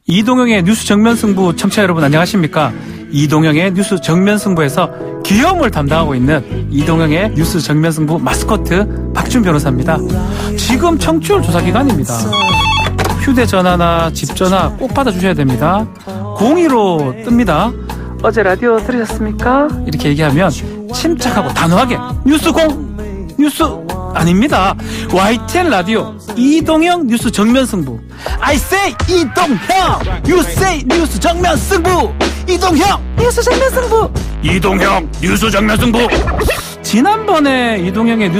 이동형의 뉴스 정면승부 청취자 여러분 안녕하십니까? 이동형의 뉴스 정면승부에서 기염을 담당하고 있는 이동형의 뉴스 정면승부 마스코트 박준 변호사입니다. 지금 청취율 조사 기간입니다. 휴대전화나 집전화 꼭 받아주셔야 됩니다. 02로 뜹니다. 어제 라디오 들으셨습니까? 이렇게 얘기하면 침착하고 단호하게 뉴스 아닙니다. YTN 라디오 이동형 뉴스 정면승부. I say 이동형, you say 뉴스 정면승부. 이동형 뉴스 정면승부. 이동형 뉴스 정면승부. 지난번에 이동형의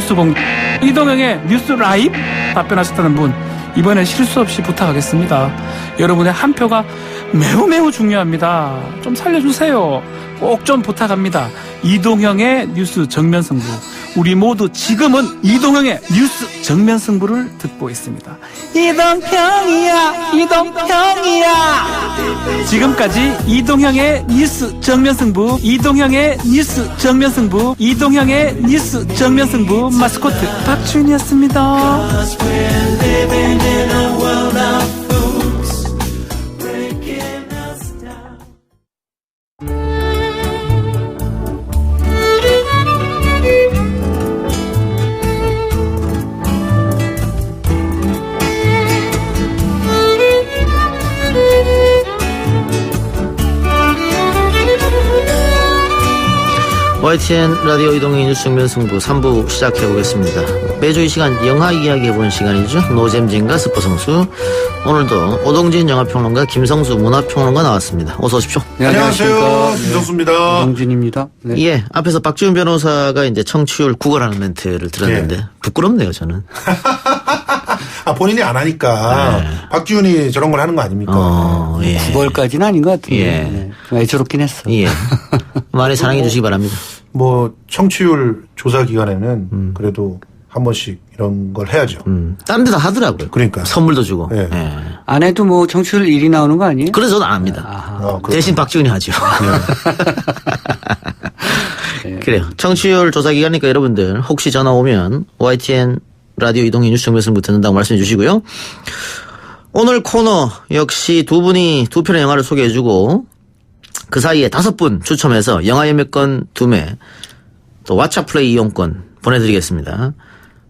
이동형의 뉴스 라이브 답변하셨다는 분, 이번에 실수 없이 부탁하겠습니다. 여러분의 한 표가 매우 중요합니다. 좀 살려주세요. 꼭 좀 부탁합니다. 이동형의 뉴스 정면승부. 우리 모두 지금은 이동형의 뉴스 정면승부를 듣고 있습니다. 이동형이야. 지금까지 이동형의 뉴스 정면승부, 이동형의 뉴스 정면승부 마스코트 박준이었습니다. YTN 라디오 이동형 뉴스 정면승부 3부 시작해보겠습니다. 매주 이 시간 영화 이야기해보는 시간이죠. 노잼진과 스포성수. 오늘도 오동진 영화평론가, 김성수 문화평론가 나왔습니다. 어서 오십시오. 네, 안녕하세요. 김성수입니다. 오동진입니다. 네. 예, 앞에서 박지훈 변호사가 이제 청취율 구걸하는 멘트를 들었는데 부끄럽네요, 저는. 본인이 안 하니까 박지훈이 저런 걸 하는 거 아닙니까? 예. 9월까지는 아닌 것 같은데. 예. 네. 애처롭긴 했어. 예. 많이 사랑해 주시기 바랍니다. 청취율 조사 기간에는 그래도 한 번씩 이런 걸 해야죠. 딴 데다 하더라고요. 그러니까. 선물도 주고. 예. 예. 안 해도 청취율 1위 나오는 거 아니에요? 그래서 저는 안 합니다. 대신 박지훈이 하죠. 네. 그래요. 청취율 조사 기간이니까 여러분들 혹시 전화 오면 YTN 라디오 이동형 뉴스 정면승부 듣는다고 말씀해 주시고요. 오늘 코너 역시 두 분이 두 편의 영화를 소개해 주고 그 사이에 5분 추첨해서 영화 예매권 2매, 또 왓챠플레이 이용권 보내드리겠습니다.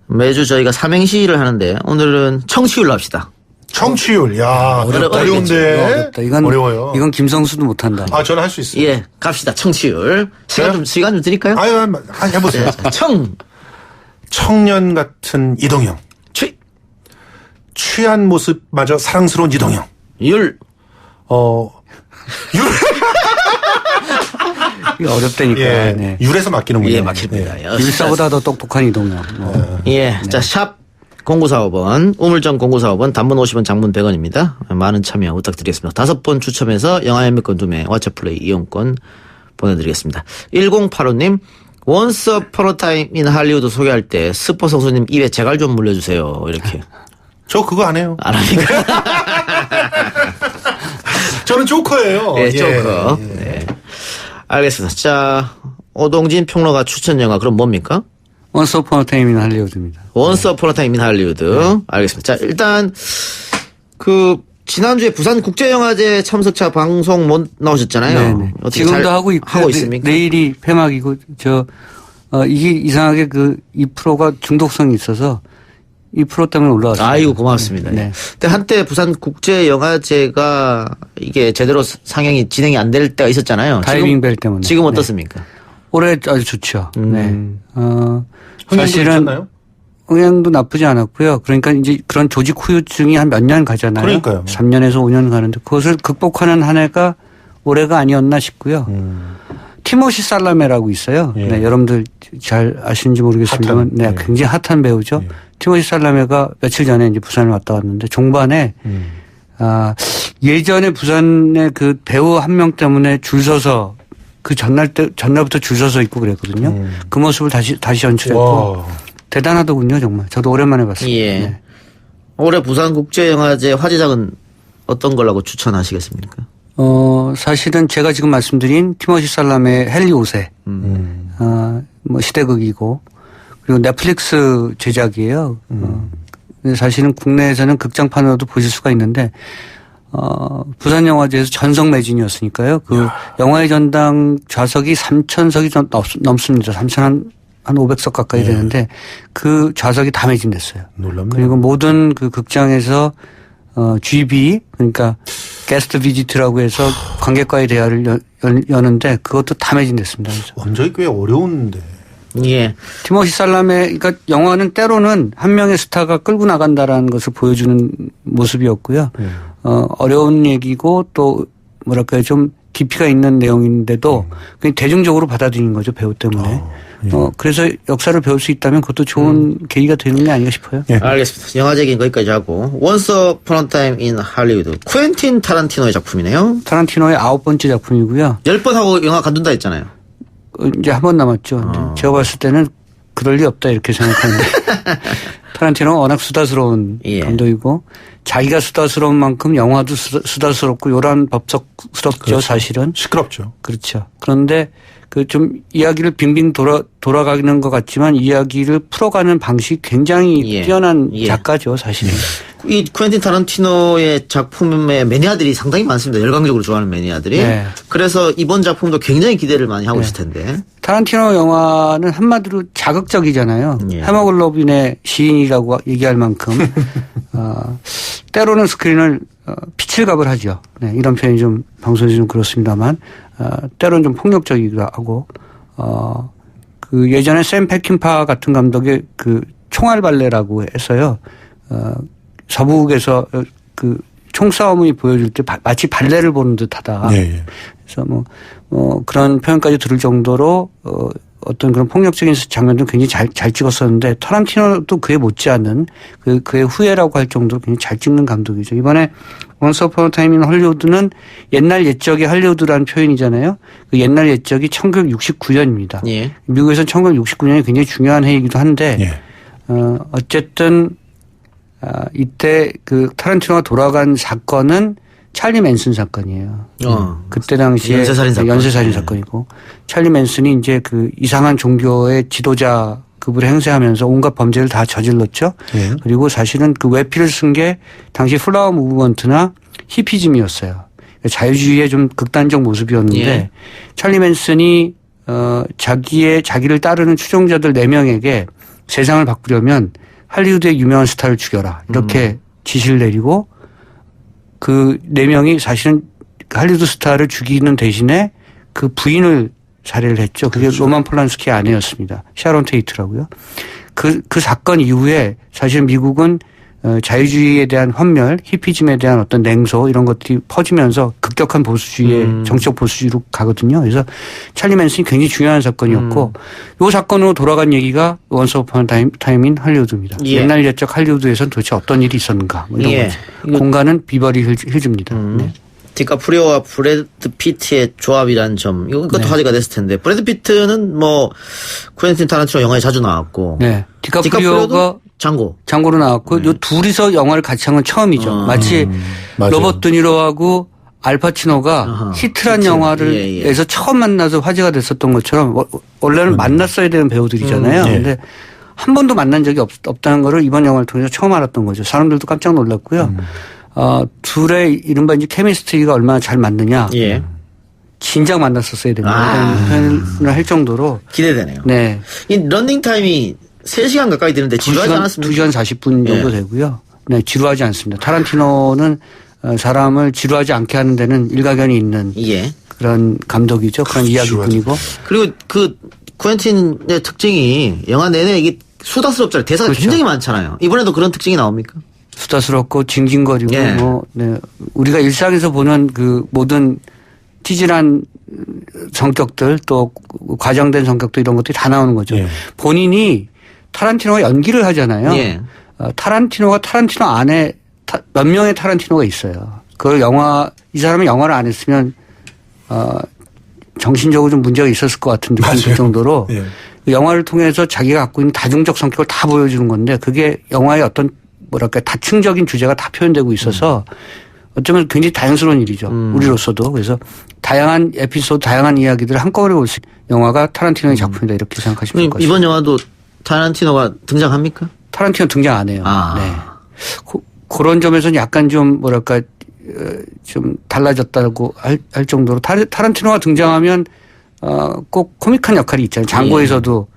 매주 저희가 삼행시를 하는데 오늘은 청취율로 합시다. 청취율, 야, 어려운데. 어렵다. 어려워요. 이건 김성수도 못한다. 저는 할 수 있어요. 예, 갑시다. 청취율. 시간 좀 드릴까요? 해보세요. 청년 같은 이동형. 취한 모습마저 사랑스러운 이동형. 율. 이거 어렵다니까. 예, 네. 율에서 막히는군요. 예, 막힙니다. 율사보다 더 똑똑한 이동형. 예, 네. 자, 샵 0945번, 우물정 0945번, 단문 50원, 장문 100원입니다. 많은 참여 부탁드리겠습니다. 5번 추첨해서 영화 예매권 2매, 왓챠플레이 이용권 보내드리겠습니다. 1085님, Once Upon a Time in Hollywood 소개할 때 스포 성수님 입에 재갈 좀 물려주세요. 이렇게. 저 그거 안 해요. 안 합니까? 저는 조커예요. 예, 조커. 네. 알겠습니다. 자, 오동진 평론가 추천 영화 그럼 뭡니까? Once Upon a Time in Hollywood입니다. Once Upon a Time in Hollywood. 알겠습니다. 자, 일단 지난주에 부산 국제영화제 참석자 방송 못 나오셨잖아요. 네네. 어떻게 지금도 하고 있습니까? 내일이 폐막이고 이게 이상하게 2%가 중독성이 있어서 2% 때문에 올라왔어요. 아이고 고맙습니다. 네. 근데 한때 부산 국제영화제가 이게 제대로 상영이 진행이 안 될 때가 있었잖아요. 다이빙 벨 때문에. 지금 어떻습니까? 올해 아주 좋죠. 네. 사실은 있었나요? 흥행도 나쁘지 않았고요. 그러니까 이제 그런 조직 후유증이 한 몇 년 가잖아요. 그러니까요. 3년에서 5년 가는데 그것을 극복하는 한 해가 올해가 아니었나 싶고요. 티모시 살라메라고 있어요. 예. 네, 여러분들 잘 아시는지 모르겠습니다만, 네, 굉장히 핫한 배우죠. 예. 티모시 살라메가 며칠 전에 이제 부산을 왔다 갔는데 종반에 예전에 부산의 그 배우 한 명 때문에 줄 서서 그 전날부터 줄 서서 있고 그랬거든요. 그 모습을 다시 연출했고 와. 대단하더군요, 정말. 저도 오랜만에 봤어요. 예. 네. 올해 부산 국제영화제 화제작은 어떤 걸라고 추천하시겠습니까? 사실은 제가 지금 말씀드린 티모시 살라메의 헨리 5세. 시대극이고 그리고 넷플릭스 제작이에요. 근데 사실은 국내에서는 극장판으로도 보실 수가 있는데 부산영화제에서 전석 매진이었으니까요. 그 영화의 전당 좌석이 3,000석이 넘습니다. 3,000 한 500석 가까이 되는데 그 좌석이 다 매진됐어요. 놀랍네요. 그리고 모든 그 극장에서 GB 그러니까 게스트 비지트라고 해서 관객과의 대화를 여는데 그것도 다 매진됐습니다. 그래서. 원작이 꽤 어려운데. 예. 티모시 살라메 그러니까 영화는 때로는 한 명의 스타가 끌고 나간다라는 것을 보여주는 모습이었고요. 어려운 얘기고 또 뭐랄까요 좀 깊이가 있는 내용인데도 그냥 대중적으로 받아들인 거죠 배우 때문에. 그래서 역사를 배울 수 있다면 그것도 좋은 계기가 되는 게 아닌가 싶어요. 예. 알겠습니다. 영화적인 거기까지 하고 Once Upon a Time in Hollywood. 쿠엔틴 타란티노의 작품이네요. 타란티노의 9번째 작품이고요. 10번 하고 영화 간둔다 했잖아요. 이제 한 번 남았죠. 제가 봤을 때는 그럴 리 없다 이렇게 생각하는데 타란티노는 워낙 수다스러운 예. 감독이고 자기가 수다스러운 만큼 영화도 수다스럽고 요란법석스럽죠. 그렇죠. 사실은. 시끄럽죠. 그렇죠. 그런데 그 좀 이야기를 빙빙 돌아가는 것 같지만 이야기를 풀어가는 방식이 굉장히 예. 뛰어난 예. 작가죠 사실은. 이 쿠엔틴 타란티노의 작품의 매니아들이 상당히 많습니다. 열광적으로 좋아하는 매니아들이. 네. 그래서 이번 작품도 굉장히 기대를 많이 하고 있을 텐데. 타란티노 영화는 한마디로 자극적이잖아요. 예. 헤모글로빈의 시인이라고 얘기할 만큼 때로는 스크린을 피칠갑을 하죠. 네, 이런 표현이 좀 방송에서 좀 그렇습니다만 때로는 좀 폭력적이기도 하고 그 예전에 샘 페킨파 같은 감독의 그 총알 발레라고 해서요. 서북에서 그 총싸움이 보여줄 때 마치 발레를 보는 듯하다. 예, 예. 그래서 그런 표현까지 들을 정도로 어떤 그런 폭력적인 장면도 굉장히 잘 찍었었는데 타란티노도 그에 못지않은 그의 후예라고 할 정도로 굉장히 잘 찍는 감독이죠. 이번에 Once Upon a Time in Hollywood는 옛날 옛적의 할리우드라는 표현이잖아요. 그 옛날 옛적이 1969년입니다. 예. 미국에서는 1969년이 굉장히 중요한 해이기도 한데 예. 어쨌든 이때 그 타란티노가 돌아간 사건은 찰리 맨슨 사건이에요. 그때 당시에 연쇄살인 사건. 연쇄살인 사건이고 찰리 맨슨이 이제 그 이상한 종교의 지도자급을 행세하면서 온갖 범죄를 다 저질렀죠. 예. 그리고 사실은 그 외피를 쓴 게 당시 플라워 무브먼트나 히피즘이었어요. 자유주의의 좀 극단적 모습이었는데 예. 찰리 맨슨이 자기를 따르는 추종자들 4명에게 세상을 바꾸려면 할리우드의 유명한 스타를 죽여라 이렇게 지시를 내리고 그 4명이 사실은 할리우드 스타를 죽이는 대신에 그 부인을 살해를 했죠. 그게 그렇죠. 로만 폴란스키의 아내였습니다. 샤론 테이트라고요. 그 사건 이후에 사실 미국은 자유주의에 대한 환멸, 히피즘에 대한 어떤 냉소 이런 것들이 퍼지면서 급격한 보수주의의 정치적 보수주의로 가거든요. 그래서 찰리 맨슨이 굉장히 중요한 사건이었고 이 사건으로 돌아간 얘기가 Once Upon a Time in Hollywood입니다. 예. 옛날 옛적 할리우드에서는 도대체 어떤 일이 있었는가 뭐 이런 예. 거죠. 공간은 비버리 힐즈입니다. 네. 디카프리오와 브래드 피트의 조합이란 점 이것도 네. 화제가 됐을 텐데 브래드 피트는 뭐 쿠엔틴 타란티노 영화에 자주 나왔고 네. 디카프리오도 디카프리오가 장고로 나왔고 요 둘이서 영화를 같이 한 건 처음이죠. 마치 맞아요. 로버트 드니로하고 알파치노가 히트란 영화를 예, 예. 에서 처음 만나서 화제가 됐었던 것처럼 원래는 만났어야 되는 배우들이잖아요. 예. 근데 한 번도 만난 적이 없다는 거를 이번 영화를 통해서 처음 알았던 거죠. 사람들도 깜짝 놀랐고요. 둘의 이른바 이제 케미스트리가 얼마나 잘 맞느냐. 예. 진작 만났었어야 된다. 이런 표현을 할 정도로. 기대되네요. 네. 이 런닝 타임이 3시간 가까이 되는데 지루하지 않았습니까? 2시간 40분 정도 예. 되고요. 네, 지루하지 않습니다. 타란티노는 사람을 지루하지 않게 하는 데는 일가견이 있는 예. 그런 감독이죠. 그런 이야기꾼이고. 그리고 그 쿠엔틴의 특징이 영화 내내 이게 수다스럽잖아요. 대사가 그렇죠. 굉장히 많잖아요. 이번에도 그런 특징이 나옵니까? 수다스럽고 징징거리고 예. 네. 우리가 일상에서 보는 그 모든 티질한 성격들 또 과장된 성격도 이런 것들이 다 나오는 거죠. 예. 본인이 타란티노가 연기를 하잖아요. 예. 타란티노가 타란티노 안에 몇 명의 타란티노가 있어요. 그걸 이 사람이 영화를 안 했으면 정신적으로 좀 문제가 있었을 것 같은 느낌이 들 정도로 예. 영화를 통해서 자기가 갖고 있는 다중적 성격을 다 보여주는 건데 그게 영화의 어떤 뭐랄까 다층적인 주제가 다 표현되고 있어서 어쩌면 굉장히 다양스러운 일이죠. 우리로서도. 그래서 다양한 에피소드, 다양한 이야기들을 한꺼번에 볼 수 있는 영화가 타란티노의 작품이다 이렇게 생각하시면 될 것 같습니다. 이번 영화도 타란티노가 등장합니까? 타란티노 등장 안 해요. 아. 네. 그런 점에서는 약간 좀 뭐랄까 좀 달라졌다고 할 정도로 타란티노가 등장하면 꼭 코믹한 역할이 있잖아요. 장고에서도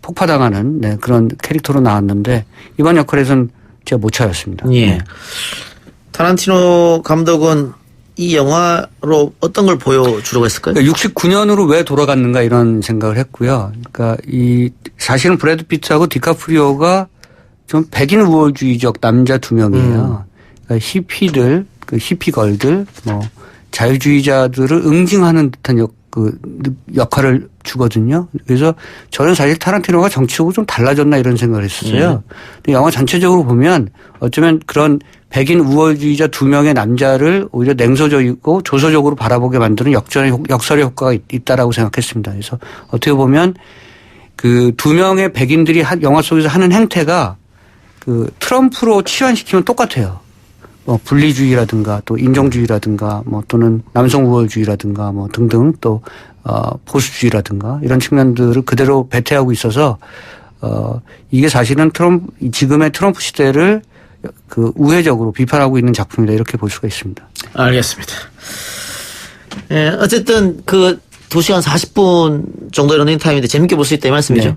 폭파당하는 네, 그런 캐릭터로 나왔는데 이번 역할에서는 제가 못 찾았습니다. 예. 네. 타란티노 감독은 이 영화로 어떤 걸 보여주려고 했을까요? 그러니까 69년으로 왜 돌아갔는가 이런 생각을 했고요. 그러니까 사실은 브래드 피트하고 디카프리오가 좀 백인 우월주의적 남자 두 명이에요. 그러니까 히피들, 그 히피걸들, 뭐 자유주의자들을 응징하는 듯한 역할을 주거든요. 그래서 저는 사실 타란티노가 정치적으로 좀 달라졌나 이런 생각을 했었어요. 근데 영화 전체적으로 보면 어쩌면 그런 백인 우월주의자 두 명의 남자를 오히려 냉소적이고 조소적으로 바라보게 만드는 역설의 효과가 있다라고 생각했습니다. 그래서 어떻게 보면 그 두 명의 백인들이 영화 속에서 하는 행태가 그 트럼프로 치환시키면 똑같아요. 뭐 분리주의라든가 또 인종주의라든가 뭐 또는 남성 우월주의라든가 뭐 등등 또 보수주의라든가 이런 측면들을 그대로 배태하고 있어서 이게 사실은 지금의 트럼프 시대를 그 우회적으로 비판하고 있는 작품이다 이렇게 볼 수가 있습니다. 알겠습니다. 예, 어쨌든 그 2시간 40분 정도의 러닝타임인데 재밌게 볼 수 있다 이 말씀이죠? 네.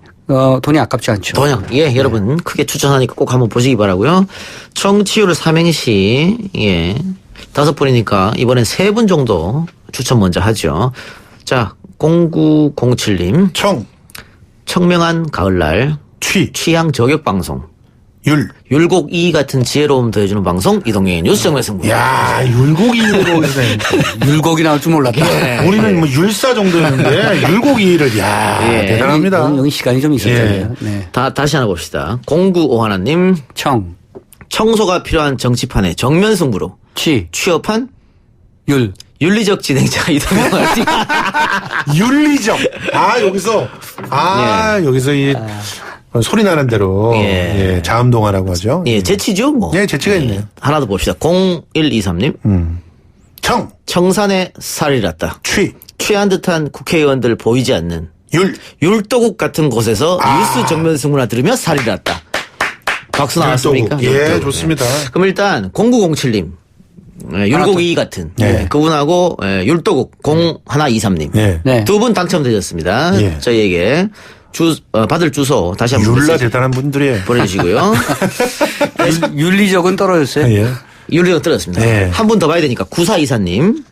돈이 아깝지 않죠. 돈요. 예, 여러분 크게 추천하니까 꼭 한번 보시기 바라고요. 청취율 삼행시 5분이니까 이번엔 3분 정도 추천 먼저 하죠. 자, 0907님. 청명한 가을날. 취향 저격 방송. 율곡 2 같은 지혜로움 더해주는 방송 이동영의 뉴스 정면승부. 야, 율곡이로 율곡이 나올 줄 몰랐다. 우리는 뭐 율사 정도였는데 율곡이를 야 예. 대단합니다. 여기 시간이 좀 있었잖아요. 예. 네. 다시 하나 봅시다. 0951님. 청소가 필요한 정치판의 정면 승부로 취업한 윤리적 진행자 이동영 RT. 윤리적. 여기서 이 소리 나는 대로 예. 자음동화라고 하죠. 예, 재치죠 뭐. 예, 재치가 있네요. 하나 더 봅시다. 0123님. 청산에 살이 났다. 취한 듯한 국회의원들 보이지 않는 율도국 같은 곳에서 뉴스 정면 승부나 들으며 살이 났다. 박수 나왔습니까? 예, 좋습니다. 그럼 일단 0907님. 율곡 2 같은 그분하고 율도국 0123님. 네. 두 분 당첨되셨습니다. 예. 저희에게 받을 주소 다시 한번 율라 대단한 분들이에요. 보내주시고요. 윤리적은 떨어졌어요. 예. 윤리적 떨어졌습니다. 네. 한 분 더 봐야 되니까 9424님.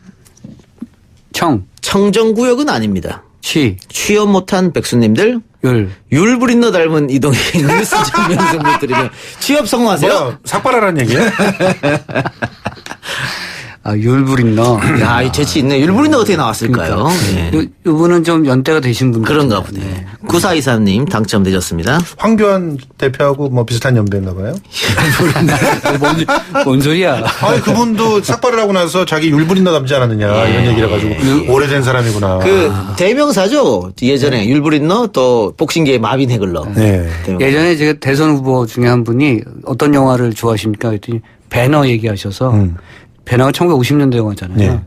청정구역은 아닙니다. 취업 못한 백수님들. 율브린너 닮은 이동희 뉴스 정면 승부 들으면 취업 성공하세요. 삭발하라는 얘기예요? 율브린너. 야, 이 재치 있네. 율브린너 어떻게 나왔을까요? 그러니까. 네. 이분은 좀 연대가 되신 분 그런가 보네. 네. 9423님 당첨되셨습니다. 황교안 대표하고 뭐 비슷한 연배인가 봐요? 뭔 소리야. 아니, 그분도 삭발을 하고 나서 자기 율브린너 닮지 않았느냐 이런 얘기를 해가지고 오래된 사람이구나. 그 대명사죠. 예전에 율브린너 또 복싱계의 마빈 해글러. 네. 예전에 제가 대선 후보 중에 한 분이 어떤 영화를 좋아하십니까? 그랬더니 배너 얘기하셔서 배너가 1950년대 영화잖아요. 네.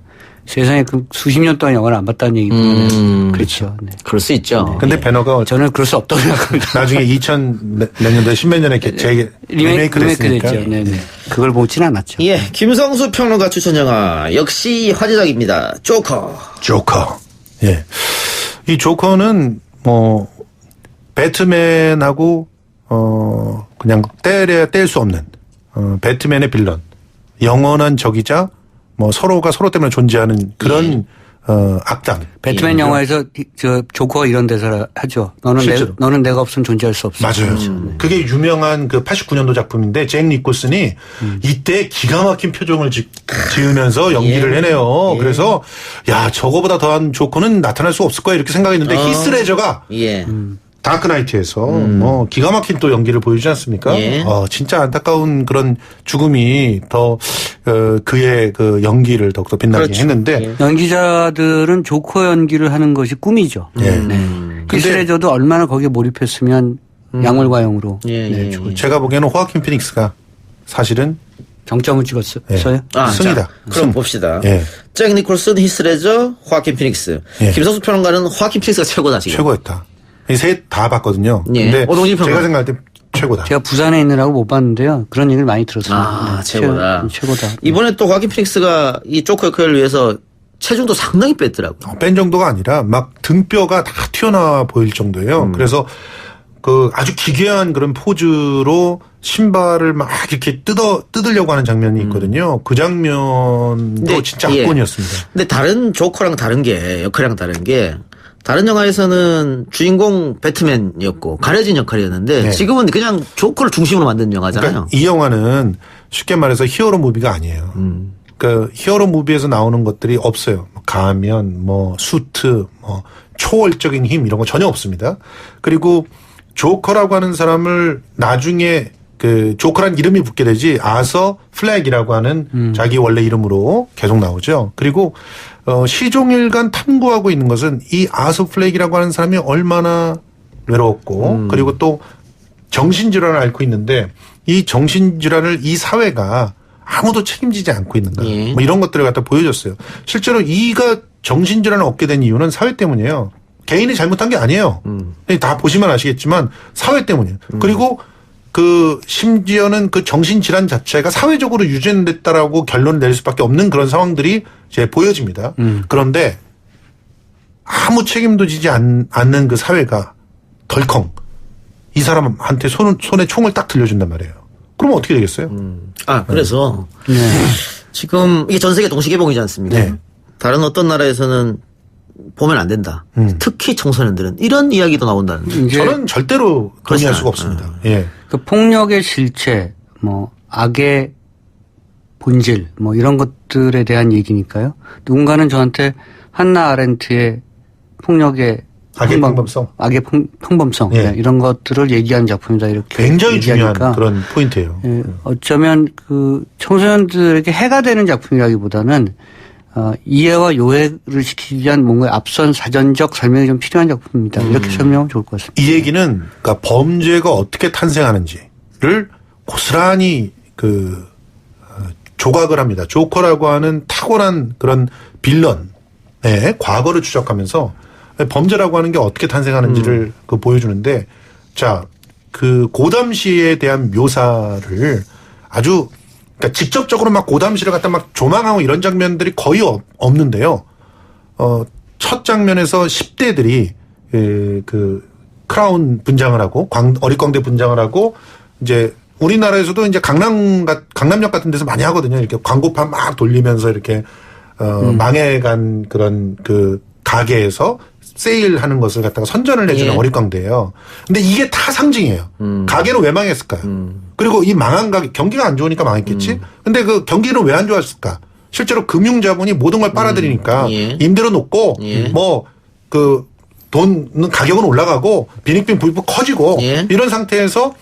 세상에 그 수십 년 동안 영화를 안 봤다는 얘기는 그렇죠. 네. 그럴 수 있죠. 근데 배너가 저는 그럴 수 없다고 생각합니다. 나중에 2000 몇 년도에 10몇 년에 리메이크 됐으니까. 됐죠. 네네. 그걸 보진 않았죠. 예, 김성수 평론가 추천 영화 역시 화제작입니다. 조커. 예. 이 조커는 뭐 배트맨하고 그냥 떼야 뗄 수 없는 배트맨의 빌런. 영원한 적이자 뭐 서로가 서로 때문에 존재하는 그런 악당. 배트맨 영화에서 저 조커가 이런 대사를 하죠. 너는 내가 없으면 존재할 수 없어. 맞아요. 그게 유명한 그 89년도 작품인데 잭 니콜슨이 이때 기가 막힌 표정을 지으면서 연기를 해내요. 그래서 야, 저거보다 더한 조커는 나타날 수 없을 거야 이렇게 생각했는데 히스 레저가 다크나이트에서 뭐 기가 막힌 또 연기를 보여주지 않습니까? 진짜 안타까운 그런 죽음이 더 그의 그 연기를 더욱더 빛나게 했는데 연기자들은 조커 연기를 하는 것이 꿈이죠. 히스레저도 얼마나 거기에 몰입했으면 약물과용으로 제가 보기에는 호아킨 피닉스가 사실은 정점을 찍었어요. 승이다. 그럼 봅시다. 예. 잭 니콜슨, 히스 레저, 호아킨 피닉스. 김성수 평론가는 호아킨 피닉스가 최고다 지금. 최고였다. 이 셋 다 봤거든요. 예. 근데 오동진 평론가. 제가 생각할 때 최고다. 제가 부산에 있느라고 못 봤는데요. 그런 얘기를 많이 들었습니다. 아, 최고다. 최고다. 이번에 또 화킨 피닉스가 이 조커 역할을 위해서 체중도 상당히 뺐더라고요. 뺀 정도가 아니라 막 등뼈가 다 튀어나와 보일 정도예요. 그래서 그 아주 기괴한 그런 포즈로 신발을 막 이렇게 뜯으려고 하는 장면이 있거든요. 그 장면도 네, 진짜 예. 압권이었습니다. 근데 다른 조커랑 다른 게 역할이랑 다른 게 다른 영화에서는 주인공 배트맨이었고 가려진 역할이었는데 네. 지금은 그냥 조커를 중심으로 만든 영화잖아요. 그러니까 이 영화는 쉽게 말해서 히어로 무비가 아니에요. 그러니까 히어로 무비에서 나오는 것들이 없어요. 뭐 가면, 뭐 수트, 뭐 초월적인 힘 이런 거 전혀 없습니다. 그리고 조커라고 하는 사람을 나중에 그 조커란 이름이 붙게 되지 아서 플렉이라고 하는 자기 원래 이름으로 계속 나오죠. 그리고 시종일관 탐구하고 있는 것은 이 아서 플렉이라고 하는 사람이 얼마나 외로웠고 그리고 또 정신질환을 앓고 있는데 이 정신질환을 이 사회가 아무도 책임지지 않고 있는가. 예. 뭐 이런 것들을 갖다 보여줬어요. 실제로 이가 정신질환을 얻게 된 이유는 사회 때문이에요. 개인이 잘못한 게 아니에요. 다 보시면 아시겠지만 사회 때문이에요. 그리고 그 심지어는 그 정신질환 자체가 사회적으로 유전됐다라고 결론을 낼 수밖에 없는 그런 상황들이 이제 보여집니다. 그런데 아무 책임도 지지 않는 그 사회가 덜컹 이 사람한테 손에 총을 딱 들려준단 말이에요. 그러면 어떻게 되겠어요? 그래서 네. 지금 이게 전 세계 동시 개봉이지 않습니까? 네. 다른 어떤 나라에서는 보면 안 된다. 특히 청소년들은 이런 이야기도 나온다는. 이제 저는 절대로 그렇지 동의할 않아요. 수가 없습니다. 예. 그 폭력의 실체, 뭐 악의 본질, 뭐 이런 것들에 대한 얘기니까요. 누군가는 저한테 한나 아렌트의 폭력의 악의 평범성. 악의 평범성 예. 네, 이런 것들을 얘기하는 작품이다 이렇게 굉장히 중요한 얘기하니까 그런 포인트예요. 예, 어쩌면 그 청소년들에게 해가 되는 작품이라기보다는 이해와 요해를 시키기 위한 뭔가 앞선 사전적 설명이 좀 필요한 작품입니다. 이렇게 설명하면 좋을 것 같습니다. 이 얘기는 그러니까 범죄가 어떻게 탄생하는지를 고스란히 그 조각을 합니다. 조커라고 하는 탁월한 그런 빌런의 과거를 추적하면서 범죄라고 하는 게 어떻게 탄생하는지를 그 보여주는데 자, 그 고담시에 대한 묘사를 아주 그러니까 직접적으로 막 고담시를 갖다 막 조망하고 이런 장면들이 거의 없는데요. 첫 장면에서 10대들이 그 크라운 분장을 하고 어릿광대 분장을 하고 이제 우리나라에서도 이제 강남역 같은 데서 많이 하거든요. 이렇게 광고판 막 돌리면서 이렇게 망해간 그런 그 가게에서 세일하는 것을 갖다가 선전을 해주는 예. 어릿광대예요. 근데 이게 다 상징이에요. 가게는 왜 망했을까요? 그리고 이 망한 가게 경기가 안 좋으니까 망했겠지. 근데 그 경기는 왜 안 좋았을까? 실제로 금융자본이 모든 걸 빨아들이니까 예. 임대료 높고 예. 뭐 그 돈 가격은 올라가고 빈익빈 부익부 커지고 예. 이런 상태에서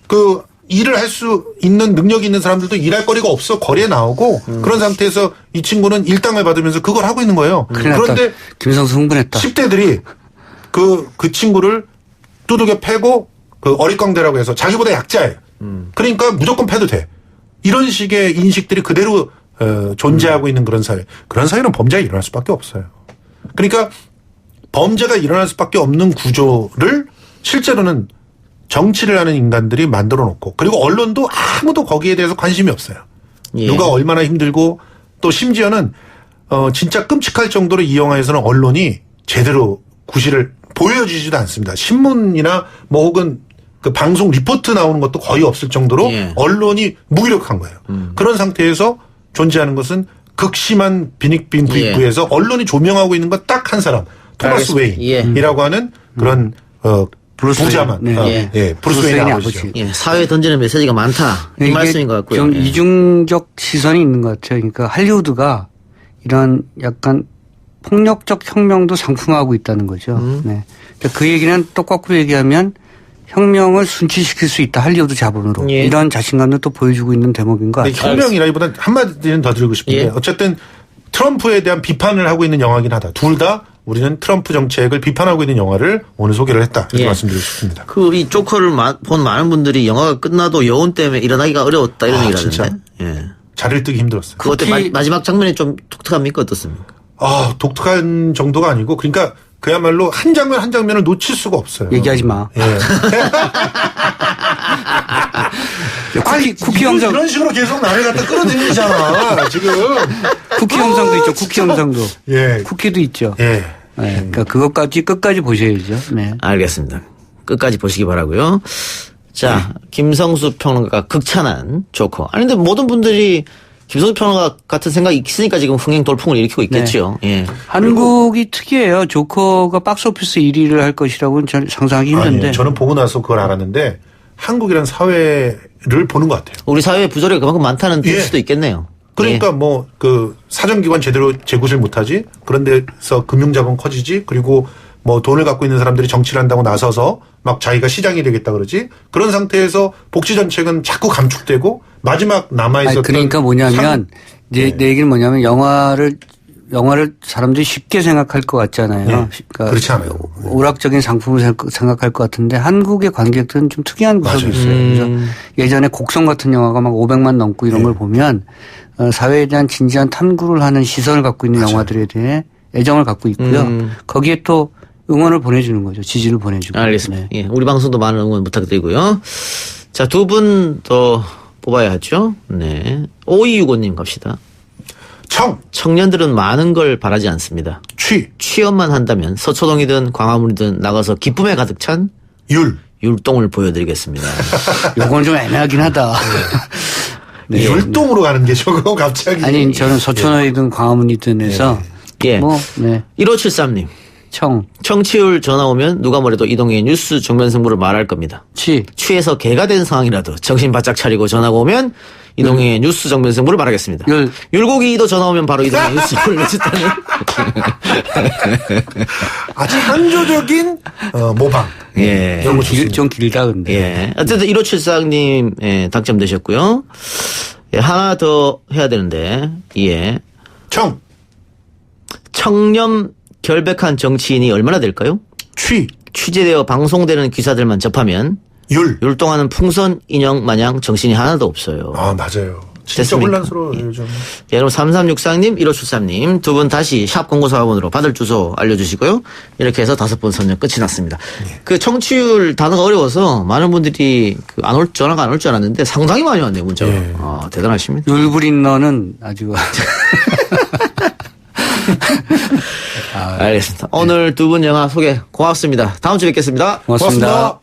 그 일을 할 수 있는 능력이 있는 사람들도 일할 거리가 없어 거리에 나오고 그런 상태에서 이 친구는 일당을 받으면서 그걸 하고 있는 거예요. 그런데 김성수 흥분했다. 10대들이 그 친구를 두들겨 패고 그 어릿광대라고 해서 자기보다 약자예요. 그러니까 무조건 패도 돼. 이런 식의 인식들이 그대로 존재하고 있는 그런 사회. 그런 사회는 범죄가 일어날 수밖에 없어요. 그러니까 범죄가 일어날 수밖에 없는 구조를 실제로는 정치를 하는 인간들이 만들어 놓고 그리고 언론도 아무도 거기에 대해서 관심이 없어요. 예. 누가 얼마나 힘들고 또 심지어는 진짜 끔찍할 정도로 이 영화에서는 언론이 제대로 구실을 보여주지도 않습니다. 신문이나 뭐 혹은 그 방송 리포트 나오는 것도 거의 없을 정도로 예. 언론이 무기력한 거예요. 그런 상태에서 존재하는 것은 극심한 빈익빈 부익부에서 언론이 조명하고 있는 건 딱 한 사람 토마스 웨인이라고 하는 그런 브루스 부자만 웨인. 예, 브루스 웨인의 아버지죠. 예, 사회에 던지는 메시지가 많다. 이 이게 말씀인 것 같고요. 좀 예. 이중적 시선이 있는 것 같아요. 그러니까 할리우드가 이런 약간 폭력적 혁명도 상품화하고 있다는 거죠. 네. 그러니까 그 얘기는 또 거꾸로 얘기하면 혁명을 순치시킬 수 있다. 할리우드 자본으로. 예. 이런 자신감도 또 보여주고 있는 대목인 것 같아요. 혁명이라기보다는 한마디는 더 드리고 싶은데 예. 어쨌든 트럼프에 대한 비판을 하고 있는 영화긴 하다. 둘 다 우리는 트럼프 정책을 비판하고 있는 영화를 오늘 소개를 했다. 이렇게 예. 말씀드리고 싶습니다. 그 이 조커를 본 많은 분들이 영화가 끝나도 여운 때문에 일어나기가 어려웠다 이런 얘기를 진짜? 하는데. 예. 자리를 뜨기 힘들었어요. 그 어때 특히- 마지막 장면이 좀 독특합니까 어떻습니까? 독특한 정도가 아니고 그러니까 그야말로 한 장면 한 장면을 놓칠 수가 없어요. 얘기하지 마. 예. 쿠키 이거 영상, 이런 식으로 계속 나를 갖다 끌어들이잖아, 지금. 쿠키 영상도 있죠. 쿠키 영상도. 예. 쿠키도 있죠. 예. 네, 그러니까 그것까지 끝까지 보셔야죠. 네. 알겠습니다. 끝까지 보시기 바라고요. 자, 김성수 평론가가 극찬한 조커. 아니 근데 모든 분들이 김성수 평론가 같은 생각이 있으니까 지금 흥행 돌풍을 일으키고 있겠죠. 예. 한국이 특이해요. 조커가 박스오피스 1위를 할 것이라고는 전 상상하기 힘든데. 아니요. 저는 보고 나서 그걸 알았는데 한국이란 사회를 보는 것 같아요. 우리 사회에 부조리가 그만큼 많다는 예. 수도 있겠네요. 그러니까 뭐 그 사정기관 제대로 재구실 못하지, 그런 데서 금융자본 커지지, 그리고 뭐 돈을 갖고 있는 사람들이 정치를 한다고 나서서 막 자기가 시장이 되겠다 그러지, 그런 상태에서 복지 정책은 자꾸 감축되고 마지막 남아있었던 그러니까 뭐냐면 이제 내 얘기는 뭐냐면 영화를 사람들이 쉽게 생각할 것 같잖아요. 네. 그러니까 그렇지 않아요. 오락적인 상품을 생각할 것 같은데 한국의 관객들은 좀 특이한 구석이 맞아요. 있어요. 그래서 예전에 곡성 같은 영화가 막 500만 넘고 이런 걸 보면 사회에 대한 진지한 탐구를 하는 시선을 갖고 있는 영화들에 대해 애정을 갖고 있고요. 거기에 또 응원을 보내주는 거죠. 지지를 보내주고. 알겠습니다. 네. 예. 우리 방송도 많은 응원 부탁드리고요. 자, 두 분 더 뽑아야 하죠. 네. 5265님 갑시다. 청년들은 많은 걸 바라지 않습니다. 취업만 한다면 서초동이든 광화문이든 나가서 기쁨에 가득 찬 율동을 보여드리겠습니다. 요건 좀 애매하긴 하다. 네. 율동으로 가는 게 저거 갑자기. 아니, 저는 서초동이든 광화문이든 해서. 예. 뭐, 네. 1573님. 청취율 전화 오면 누가 뭐래도 이동의 뉴스 정면승부를 말할 겁니다. 취해서 개가 된 상황이라도 정신 바짝 차리고 전화가 오면 이동의 뉴스 정면승부를 말하겠습니다. 율곡이도 전화 오면 바로 이동의 뉴스를 외쳤다는. 아주 한조적인 모방. 예. 이런 거 좋습니다. 좀 길다 근데. 예. 어쨌든 1574님 예, 당첨되셨고요. 예, 하나 더 해야 되는데 예. 청렴 결백한 정치인이 얼마나 될까요? 취재되어 방송되는 기사들만 접하면 율동하는 풍선 인형 마냥 정신이 하나도 없어요. 아, 맞아요. 진짜 됐습니까? 혼란스러워요, 요즘. 예, 그럼 3363님, 1573님 두 분 다시 샵 0941번으로 받을 주소 알려주시고요. 이렇게 해서 5번 선정 끝이 났습니다. 그 청취율 단어가 어려워서 많은 분들이 전화가 안 올 줄 알았는데 상당히 많이 왔네요, 문자가. 예. 대단하십니다. 율부린너는 아주. 알겠습니다. 오늘 두 분 영화 소개 고맙습니다. 다음 주에 뵙겠습니다. 고맙습니다.